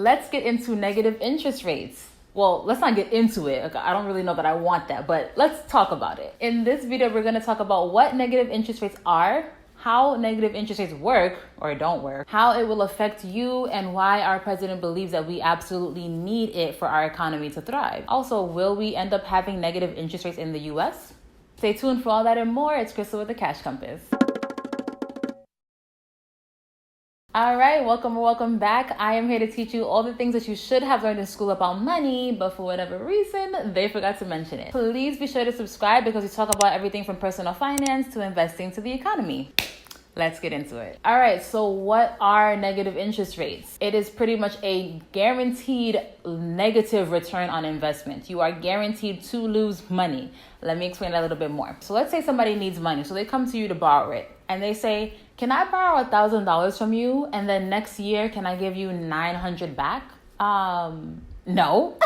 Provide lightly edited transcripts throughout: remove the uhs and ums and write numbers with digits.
let's get into negative interest rates. Well, let's not get into it. I don't really know that I want that, but let's talk about it. In this video, we're going to talk about what negative interest rates are, how negative interest rates work or don't work, how it will affect you, and why our president believes that we absolutely need it for our economy to thrive. Also, will we end up having negative interest rates in the US? Stay tuned for all that and more. It's Crystal with the Cash Compass. All right, welcome back. I am here to teach you all the things that you should have learned in school about money, but for whatever reason, they forgot to mention it. Please be sure to subscribe because we talk about everything from personal finance to investing to the economy. Let's get into it. All right, so what are negative interest rates? It is pretty much a guaranteed negative return on investment. You are guaranteed to lose money. Let me explain that a little bit more. So let's say somebody needs money. So they come to you to borrow it and they say, can I borrow $1,000 from you? And then next year, can I give you 900 back? No.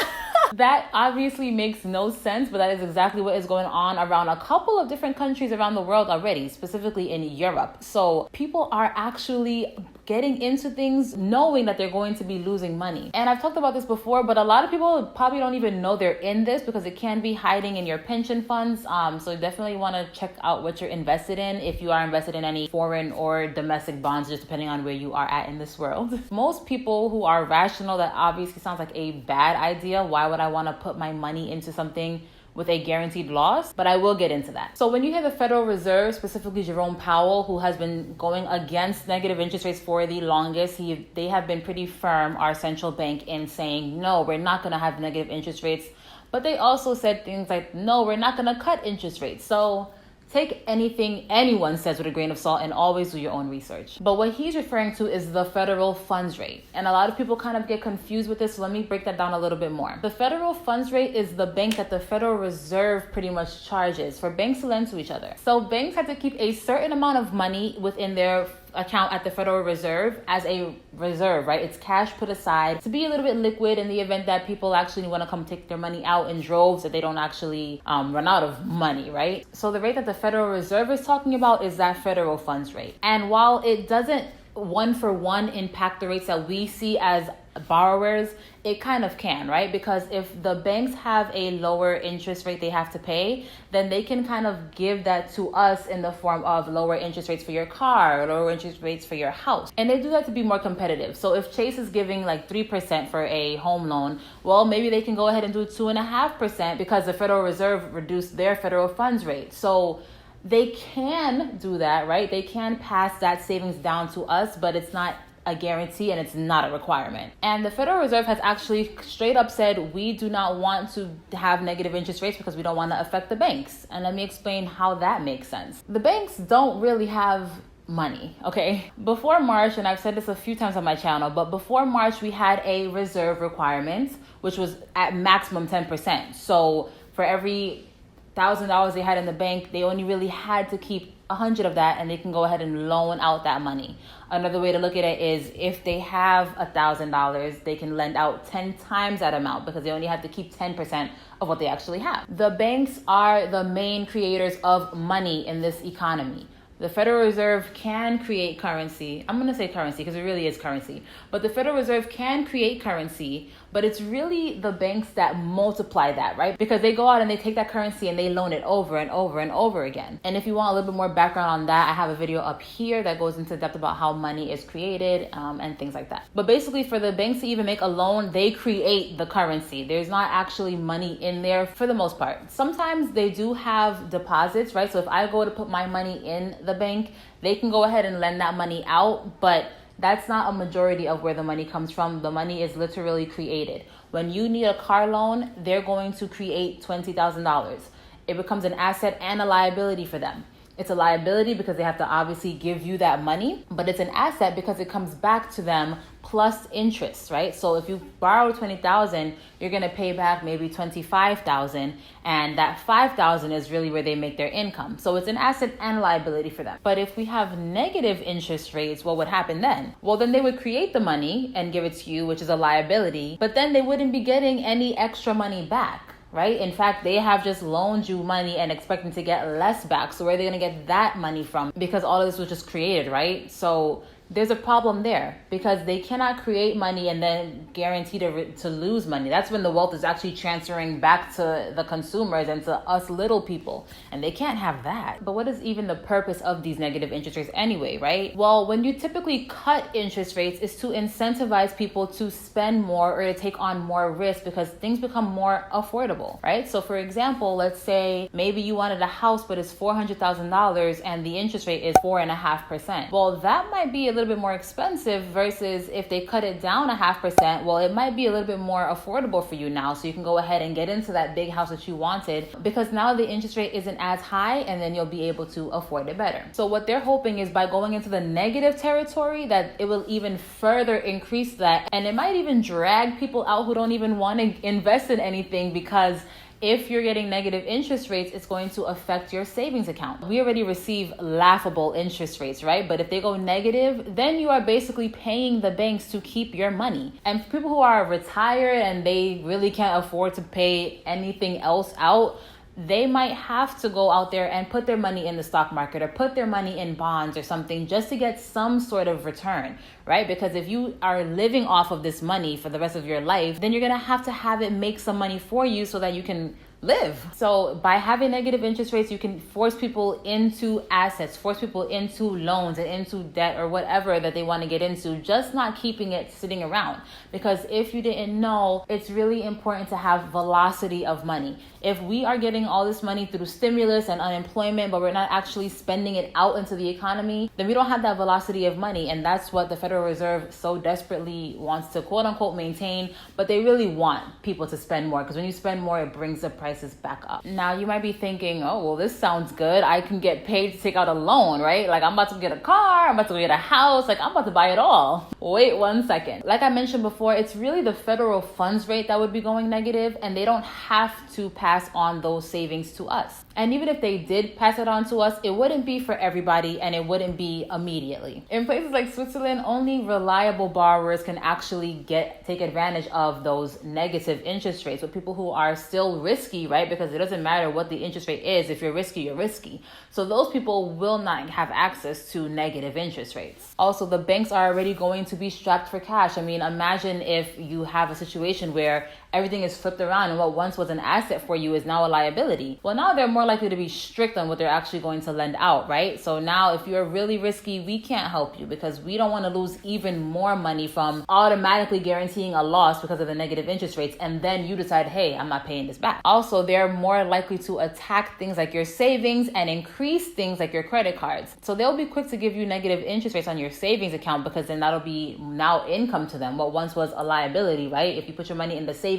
That obviously makes no sense, but that is exactly what is going on around a couple of different countries around the world already, specifically in Europe. So people are actually getting into things knowing that they're going to be losing money. And I've talked about this before, but a lot of people probably don't even know they're in this because it can be hiding in your pension funds. So you definitely want to check out what you're invested in if you are invested in any foreign or domestic bonds, just depending on where you are at in this world. Most people who are rational, that obviously sounds like a bad idea. Why would I want to put my money into something with a guaranteed loss? But I will get into that. So when you hear the Federal Reserve, specifically Jerome Powell, who has been going against negative interest rates for the longest, they have been pretty firm, our central bank, in saying, no, we're not going to have negative interest rates. But they also said things like, no, we're not going to cut interest rates. So take anything anyone says with a grain of salt and always do your own research. But what he's referring to is the federal funds rate. And a lot of people kind of get confused with this. So let me break that down a little bit more. The federal funds rate is the bank that the Federal Reserve pretty much charges for banks to lend to each other. So banks have to keep a certain amount of money within their account at the Federal Reserve as a reserve, right? It's cash put aside to be a little bit liquid in the event that people actually want to come take their money out in droves, that they don't actually run out of money, right? So the rate that the Federal Reserve is talking about is that federal funds rate. And while it doesn't one-for-one impact the rates that we see as borrowers, it kind of can, right? Because if the banks have a lower interest rate they have to pay, then they can kind of give that to us in the form of lower interest rates for your car, or lower interest rates for your house. And they do that to be more competitive. So if Chase is giving like 3% for a home loan, well, maybe they can go ahead and do 2.5% because the Federal Reserve reduced their federal funds rate. So they can do that, right? They can pass that savings down to us, but it's not a guarantee and it's not a requirement. And the Federal Reserve has actually straight up said, we do not want to have negative interest rates because we don't want to affect the banks. And let me explain how that makes sense. The banks don't really have money, okay? Before March, and I've said this a few times on my channel, but before March, we had a reserve requirement, which was at maximum 10%. So for every $1,000 they had in the bank, they only really had to keep 100 of that, and they can go ahead and loan out that money. Another way to look at it is if they have $1,000, they can lend out 10 times that amount because they only have to keep 10% of what they actually have. The banks are the main creators of money in this economy. The Federal Reserve can create currency. I'm going to say currency because it really is currency. But the Federal Reserve can create currency, but it's really the banks that multiply that, right? Because they go out and they take that currency and they loan it over and over and over again. And if you want a little bit more background on that, I have a video up here that goes into depth about how money is created and things like that. But basically, for the banks to even make a loan, they create the currency. There's not actually money in there for the most part. Sometimes they do have deposits, right? So if I go to put my money in the bank, they can go ahead and lend that money out, but that's not a majority of where the money comes from. The money is literally created. When you need a car loan, they're going to create $20,000. It becomes an asset and a liability for them. It's a liability because they have to obviously give you that money, but it's an asset because it comes back to them plus interest, right? So if you borrow $20,000, you're going to pay back maybe $25,000, and that $5,000 is really where they make their income. So it's an asset and liability for them. But if we have negative interest rates, what would happen then? Well, then they would create the money and give it to you, which is a liability, but then they wouldn't be getting any extra money back. Right? In fact, they have just loaned you money and expecting to get less back. So where are they going to get that money from? Because all of this was just created, right? So there's a problem there, because they cannot create money and then guarantee to lose money. That's when the wealth is actually transferring back to the consumers and to us little people, and they can't have that. But what is even the purpose of these negative interest rates anyway, right? Well, when you typically cut interest rates, is to incentivize people to spend more or to take on more risk, because things become more affordable, right? So for example, let's say maybe you wanted a house but it's $400,000 and the interest rate is 4.5%. Well, that might be a little bit more expensive versus if they cut it down 0.5%. Well, it might be a little bit more affordable for you now, so you can go ahead and get into that big house that you wanted, because now the interest rate isn't as high, and then you'll be able to afford it better. So what they're hoping is by going into the negative territory, that it will even further increase that, and it might even drag people out who don't even want to invest in anything, because if you're getting negative interest rates, it's going to affect your savings account. We already receive laughable interest rates, right? But if they go negative, then you are basically paying the banks to keep your money. And for people who are retired and they really can't afford to pay anything else out, they might have to go out there and put their money in the stock market or put their money in bonds or something just to get some sort of return, right? Because if you are living off of this money for the rest of your life, then you're going to have it make some money for you so that you can live. So by having negative interest rates, you can force people into assets, force people into loans and into debt or whatever that they want to get into, just not keeping it sitting around. Because if you didn't know, it's really important to have velocity of money. If we are getting all this money through stimulus and unemployment, but we're not actually spending it out into the economy, then we don't have that velocity of money. And that's what the Federal Reserve so desperately wants to quote unquote maintain. But they really want people to spend more, because when you spend more, it brings the prices back up. Now you might be thinking, oh, well, this sounds good. I can get paid to take out a loan, right? Like I'm about to get a car, I'm about to get a house, like I'm about to buy it all. Wait 1 second. Like I mentioned before, it's really the federal funds rate that would be going negative, and they don't have to pass on those savings to us. And even if they did pass it on to us, it wouldn't be for everybody, and it wouldn't be immediately. In places like Switzerland, only reliable borrowers can actually take advantage of those negative interest rates. With people who are still risky, right? Because it doesn't matter what the interest rate is. If you're risky, you're risky. So those people will not have access to negative interest rates. Also, the banks are already going to be strapped for cash. I mean, imagine if you have a situation where everything is flipped around and what once was an asset for you is now a liability. Well, now they're more likely to be strict on what they're actually going to lend out, right? So now if you're really risky, we can't help you, because we don't want to lose even more money from automatically guaranteeing a loss because of the negative interest rates, and then you decide, hey, I'm not paying this back. Also, they're more likely to attack things like your savings and increase things like your credit cards. So they'll be quick to give you negative interest rates on your savings account, because then that'll be now income to them, what once was a liability, right? If you put your money in the savings,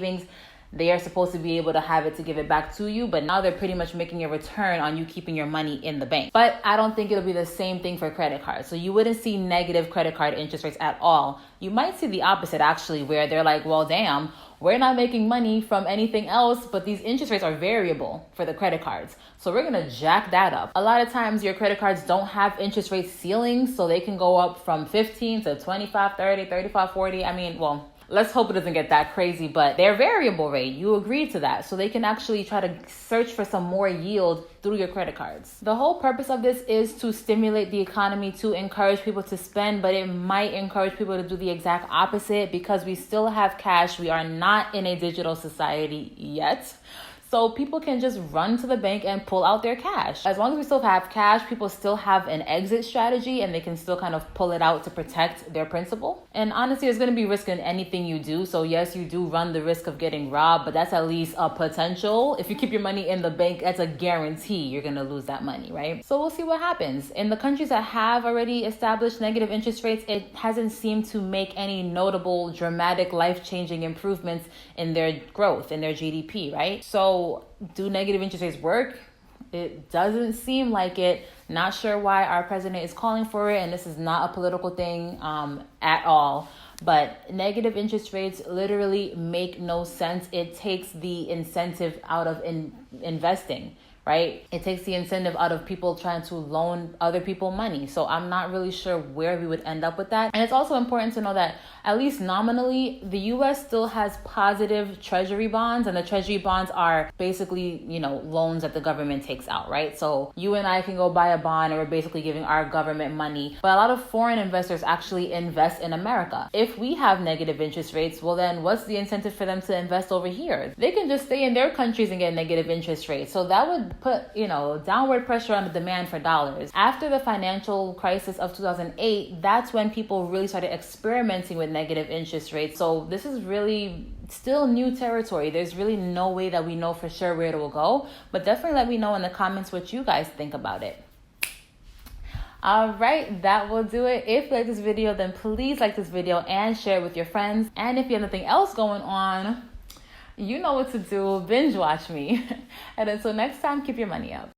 they are supposed to be able to have it to give it back to you, but now they're pretty much making a return on you keeping your money in the bank. But I don't think it'll be the same thing for credit cards. So you wouldn't see negative credit card interest rates at all. You might see the opposite, actually, where they're like, well, damn, we're not making money from anything else, but these interest rates are variable for the credit cards. So we're going to jack that up. A lot of times your credit cards don't have interest rate ceilings, so they can go up from 15 to 25, 30, 35, 40. I mean, well, let's hope it doesn't get that crazy, but they're variable rate. You agreed to that. So they can actually try to search for some more yield through your credit cards. The whole purpose of this is to stimulate the economy, to encourage people to spend, but it might encourage people to do the exact opposite, because we still have cash. We are not in a digital society yet. So people can just run to the bank and pull out their cash. As long as we still have cash, people still have an exit strategy, and they can still kind of pull it out to protect their principal. And honestly, there's going to be risk in anything you do. So yes, you do run the risk of getting robbed, but that's at least a potential. If you keep your money in the bank, that's a guarantee you're going to lose that money, right? So we'll see what happens. In the countries that have already established negative interest rates, it hasn't seemed to make any notable, dramatic, life-changing improvements in their growth, in their GDP, right? So do negative interest rates work? It doesn't seem like it. Not sure why our president is calling for it, and this is not a political thing at all. But negative interest rates literally make no sense. It takes the incentive out of investing, right? It takes the incentive out of people trying to loan other people money. So I'm not really sure where we would end up with that. And it's also important to know that at least nominally, the US still has positive treasury bonds, and the treasury bonds are basically, loans that the government takes out, right? So you and I can go buy a bond and we're basically giving our government money. But a lot of foreign investors actually invest in America. If we have negative interest rates, well then what's the incentive for them to invest over here? They can just stay in their countries and get negative interest rates. So that would put, downward pressure on the demand for dollars. After the financial crisis of 2008, that's when people really started experimenting with negative interest rates. So this is really still new territory. There's really no way that we know for sure where it will go, but definitely let me know in the comments what you guys think about it. All right, that will do it. If you like this video, then please like this video and share it with your friends. And if you have nothing else going on, you know what to do. Binge watch me. And until next time, keep your money up.